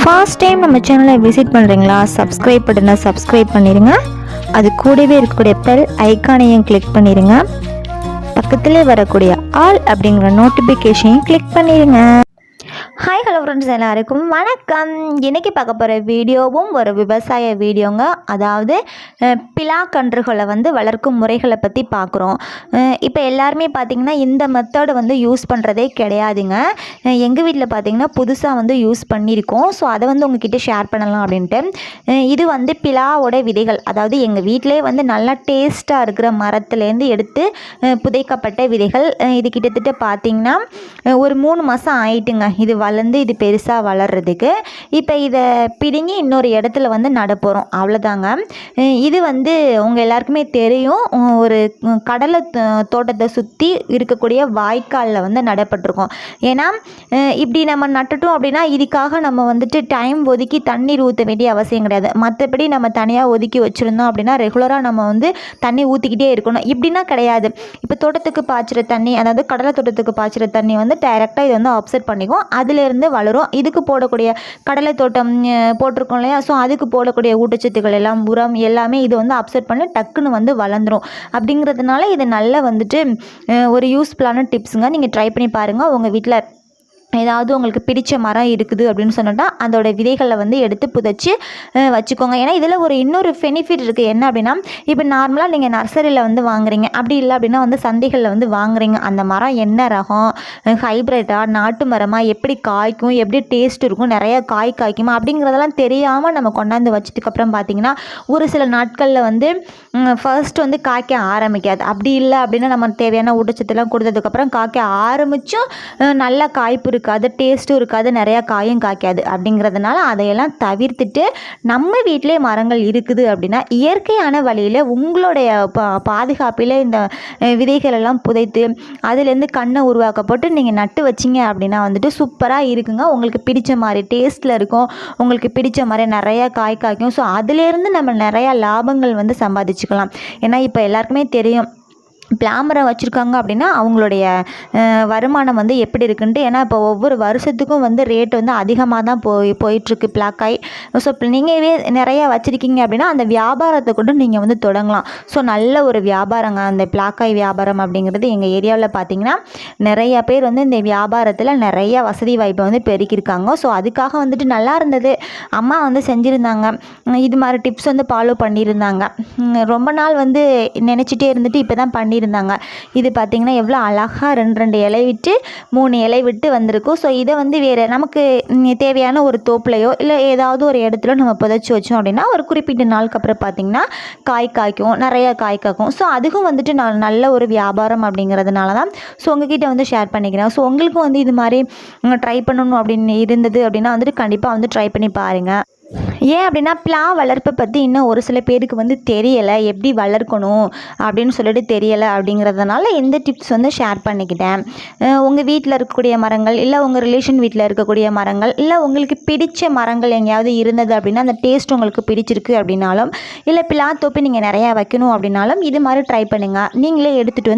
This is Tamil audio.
ஃபர்ஸ்ட் டைம் நம்ம சேனலை விசிட் பண்ணுறீங்களா? சப்ஸ்கிரைப் பட்டனை சப்ஸ்கிரைப் பண்ணிடுங்க. அது கூடவே இருக்கக்கூடிய பெல் ஐக்கானையும் கிளிக் பண்ணிடுங்க. பக்கத்திலே வரக்கூடிய ஆல் அப்படிங்கிற நோட்டிஃபிகேஷனையும் கிளிக் பண்ணிடுங்க. ஹாய் ஹலோ ஃப்ரெண்ட்ஸ், எல்லாருக்கும் வணக்கம். இன்றைக்கி பார்க்க போகிற வீடியோவும் ஒரு விவசாய வீடியோங்க. அதாவது பிலாக்கன்றுகளை வளர்க்கும் முறைகளை பற்றி பார்க்குறோம். இப்போ எல்லாருமே பார்த்திங்கன்னா இந்த மெத்தடை யூஸ் பண்ணுறதே கிடையாதுங்க. எங்கள் வீட்டில் பார்த்திங்கன்னா புதுசாக யூஸ் பண்ணியிருக்கோம். ஸோ அதை உங்ககிட்ட ஷேர் பண்ணலாம் அப்படின்ட்டு. இது பிலாவோட விதைகள், அதாவது எங்கள் வீட்டிலே நல்லா டேஸ்ட்டாக இருக்கிற மரத்துலேருந்து எடுத்து புதைக்கப்பட்ட விதைகள். இது கிட்டத்தட்ட பார்த்திங்கன்னா ஒரு 3 மாதம் ஆயிட்டுங்க இது வளர்ந்து இது பெருசாக வளர்கிறதுக்கு. இப்போ இதை பிடுங்கி இன்னொரு இடத்துல நட போகிறோம், அவ்வளோதாங்க. இது உங்கள் எல்லாருக்குமே தெரியும், ஒரு கடலை தோட்டத்தை சுற்றி இருக்கக்கூடிய வாய்க்காலில் நடப்பட்டிருக்கோம். ஏன்னா இப்படி நம்ம நட்டுட்டோம் அப்படின்னா இதுக்காக நம்ம டைம் ஒதுக்கி தண்ணீர் ஊற்ற வேண்டிய அவசியம் கிடையாது. மற்றபடி நம்ம தனியாக ஒதுக்கி வச்சுருந்தோம் அப்படின்னா ரெகுலராக நம்ம தண்ணி ஊற்றிக்கிட்டே இருக்கணும். இப்படின்னா கிடையாது. இப்போ தோட்டத்துக்கு பாய்ச்சிற தண்ணி, அதாவது கடலை தோட்டத்துக்கு பாய்ச்சிற தண்ணி டைரெக்டாக இது அப்செட் பண்ணிக்கும், அதிலேருந்து வளரும். இதுக்கு போடக்கூடிய கடலை தோட்டம் போட்டிருக்கோம் இல்லையா, ஸோ அதுக்கு போடக்கூடிய ஊட்டச்சத்துக்கள் எல்லாம், உரம் எல்லாமே இது அப்செட் பண்ணி டக்குன்னு வளர்ந்துடும். அப்படிங்கிறதுனால இது நல்ல ஒரு யூஸ்ஃபுல்லான டிப்ஸுங்க. நீங்கள் ட்ரை பண்ணி பாருங்கள். உங்கள் வீட்டில் ஏதாவது உங்களுக்கு பிடிச்ச மரம் இருக்குது அப்படின்னு சொன்னால் அதோட விதைகளை எடுத்து புதைச்சி வச்சுக்கோங்க. ஏன்னா இதில் இன்னொரு பெனிஃபிட் இருக்குது. என்ன அப்படின்னா, இப்போ நார்மலாக நீங்கள் நர்சரியில் வாங்குறீங்க, அப்படி இல்லை அப்படின்னா சந்தைகளில் வாங்குறீங்க. அந்த மரம் என்ன ரகம், ஹைப்ரிட்டாக நாட்டு மரமாக, எப்படி காய்க்கும், எப்படி டேஸ்ட் இருக்கும், நிறையா காய் காய்க்குமா அப்படிங்கிறதெல்லாம் தெரியாமல் நம்ம கொண்டாந்து வச்சதுக்கப்புறம் பார்த்திங்கன்னா ஒரு சில நாட்களில் ஃபர்ஸ்ட் காய்க்க ஆரம்பிக்காது. அப்படி இல்லை அப்படின்னா நம்ம தேவையான ஊட்டச்சத்துலாம் கொடுத்ததுக்கப்புறம் காய்க்க ஆரம்பித்தும் நல்ல காய்ப்பு இருக்காது, டேஸ்ட்டும் இருக்காது, நிறையா காயும் காய்க்காது. அப்படிங்கிறதுனால அதையெல்லாம் தவிர்த்துட்டு நம்ம வீட்டிலே மரங்கள் இருக்குது அப்படின்னா இயற்கையான வழியில் உங்களுடைய பாதுகாப்பில் இந்த விதைகள் எல்லாம் புதைத்து அதிலேருந்து கண்ணை உருவாக்கப்பட்டு நீங்கள் நட்டு வச்சிங்க அப்படின்னா சூப்பராக இருக்குங்க. உங்களுக்கு பிடிச்ச மாதிரி டேஸ்ட்டில் இருக்கும், உங்களுக்கு பிடிச்ச மாதிரி நிறையா காய் காய்க்கும். ஸோ அதிலேருந்து நம்ம நிறையா லாபங்கள் சம்பாதிச்சுக்கலாம். ஏன்னா இப்போ எல்லாருக்குமே தெரியும், பிளாமரம் வச்சுருக்காங்க அப்படின்னா அவங்களுடைய வருமானம் எப்படி இருக்குன்ட்டு. ஏன்னா இப்போ ஒவ்வொரு வருஷத்துக்கும் ரேட் அதிகமாக தான் போயிட்டுருக்கு பிளாக்காய். ஸோ இப்போ நீங்களே நிறையா வச்சுருக்கீங்க அப்படின்னா அந்த வியாபாரத்தை கூட நீங்கள் தொடங்கலாம். ஸோ நல்ல ஒரு வியாபாரங்க அந்த பிளாக்காய் வியாபாரம் அப்படிங்கிறது. எங்கள் ஏரியாவில் பார்த்திங்கன்னா நிறையா பேர் இந்த வியாபாரத்தில் நிறையா வசதி வாய்ப்பை பெருக்கியிருக்காங்க. ஸோ அதுக்காக நல்லா இருந்தது. அம்மா செஞ்சுருந்தாங்க, இது மாதிரி டிப்ஸ் ஃபாலோ பண்ணியிருந்தாங்க. ரொம்ப நாள் நினச்சிட்டே இருந்துட்டு இப்போ தான் பண்ணியிருந்தாங்க. இது பார்த்திங்கன்னா எவ்வளோ அழகாக 2 இலை விட்டு 3 இலை விட்டு வந்திருக்கும். ஸோ இதை வேறு நமக்கு தேவையான ஒரு தோப்புலையோ இல்லை ஏதாவது ஒரு இடத்துல நம்ம புதைச்சி வச்சோம் அப்படின்னா ஒரு குறிப்பிட்ட நாளுக்கு அப்புறம் பார்த்திங்கன்னா காய் காய்க்கும், நிறையா காய் காய்க்கும். ஸோ அதுக்கும் நல்ல ஒரு வியாபாரம் அப்படிங்கிறதுனால தான் ஸோ உங்ககிட்ட ஷேர் பண்ணிக்கிறேன். ஸோ உங்களுக்கும் இது மாதிரி ட்ரை பண்ணணும் அப்படின்னு இருந்தது அப்படின்னா கண்டிப்பாக ட்ரை பண்ணி பாருங்கள். ஏன் அப்படின்னா பிலா வளர்ப்பை பற்றி இன்னும் ஒரு சில பேருக்கு தெரியலை, எப்படி வளர்க்கணும் அப்படின்னு சொல்லிட்டு தெரியலை. அப்படிங்கிறதுனால இந்த டிப்ஸ் ஷேர் பண்ணிக்கிட்டேன். உங்கள் வீட்டில் இருக்கக்கூடிய மரங்கள், இல்லை உங்கள் ரிலேஷன் வீட்டில் இருக்கக்கூடிய மரங்கள், இல்லை உங்களுக்கு பிடிச்ச மரங்கள் எங்கேயாவது இருந்தது அப்படின்னா அந்த டேஸ்ட் உங்களுக்கு பிடிச்சிருக்கு அப்படின்னாலும், இல்லை பிலா தோப்பு நீங்கள் நிறையா வைக்கணும் அப்படின்னாலும் இது மாதிரி ட்ரை பண்ணுங்கள். நீங்களே எடுத்துகிட்டு